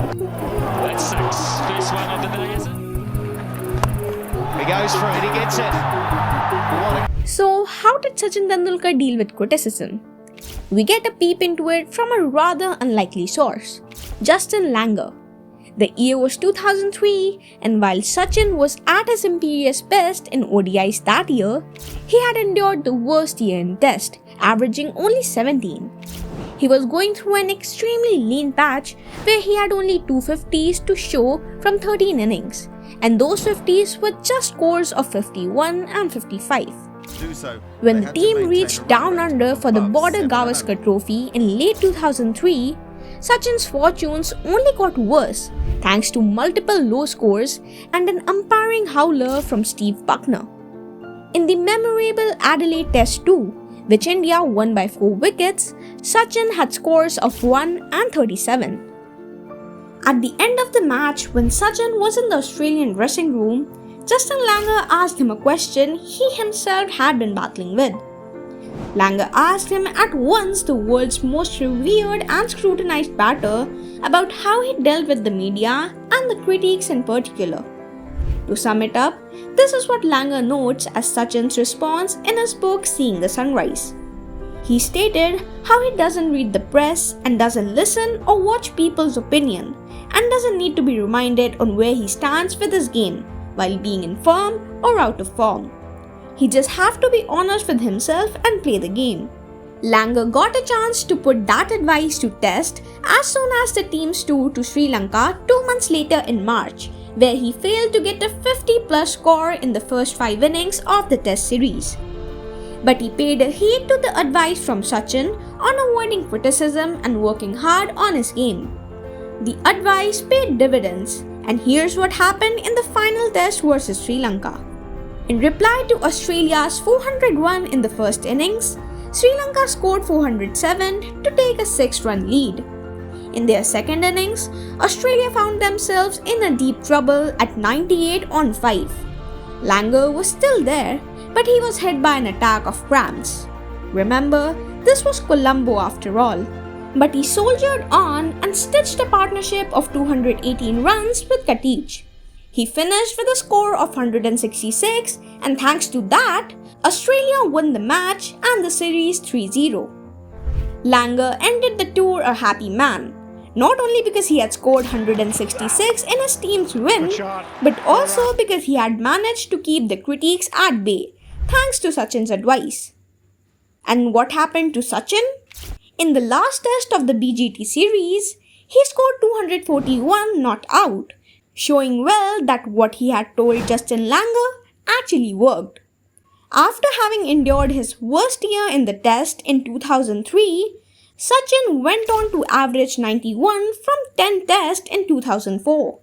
That's Sack's first one of the day, is it? He goes for it, he gets it. So, how did Sachin Tendulkar deal with criticism? We get a peep into it from a rather unlikely source, Justin Langer. The year was 2003, and while Sachin was at his imperious best in ODIs that year, he had endured the worst year in Test, averaging only 17. He was going through an extremely lean patch where he had only 2 50s to show from 13 innings, and those 50s were just scores of 51 and 55. When the team reached down under for the Border-Gavaskar Trophy in late 2003, Sachin's fortunes only got worse thanks to multiple low scores and an umpiring howler from Steve Bucknor. In the memorable Adelaide Test 2, which India won by 4 wickets, Sachin had scores of 1 and 37. At the end of the match, when Sachin was in the Australian dressing room, Justin Langer asked him a question he himself had been battling with. Langer asked him at once the world's most revered and scrutinized batter about how he dealt with the media and the critics in particular. To sum it up, this is what Langer notes as Sachin's response in his book Seeing the Sunrise. He stated how he doesn't read the press and doesn't listen or watch people's opinion and doesn't need to be reminded on where he stands with his game while being in form or out of form. He just have to be honest with himself and play the game. Langer got a chance to put that advice to test as soon as the team's tour to Sri Lanka 2 months later in March, where he failed to get a 50-plus score in the first 5 innings of the Test series. But he paid a heed to the advice from Sachin on avoiding criticism and working hard on his game. The advice paid dividends, and here's what happened in the final Test versus Sri Lanka. In reply to Australia's 401 in the first innings, Sri Lanka scored 407 to take a 6-run lead. In their second innings, Australia found themselves in a deep trouble at 98 on 5. Langer was still there, but he was hit by an attack of cramps. Remember, this was Colombo after all. But he soldiered on and stitched a partnership of 218 runs with Katich. He finished with a score of 166, and thanks to that, Australia won the match and the series 3-0. Langer ended the tour a happy man, not only because he had scored 166 in his team's win, but also because he had managed to keep the critics at bay, thanks to Sachin's advice. And what happened to Sachin? In the last test of the BGT series, he scored 241 not out, showing well that what he had told Justin Langer actually worked. After having endured his worst year in the Test in 2003, Sachin went on to average 91 from 10 tests in 2004.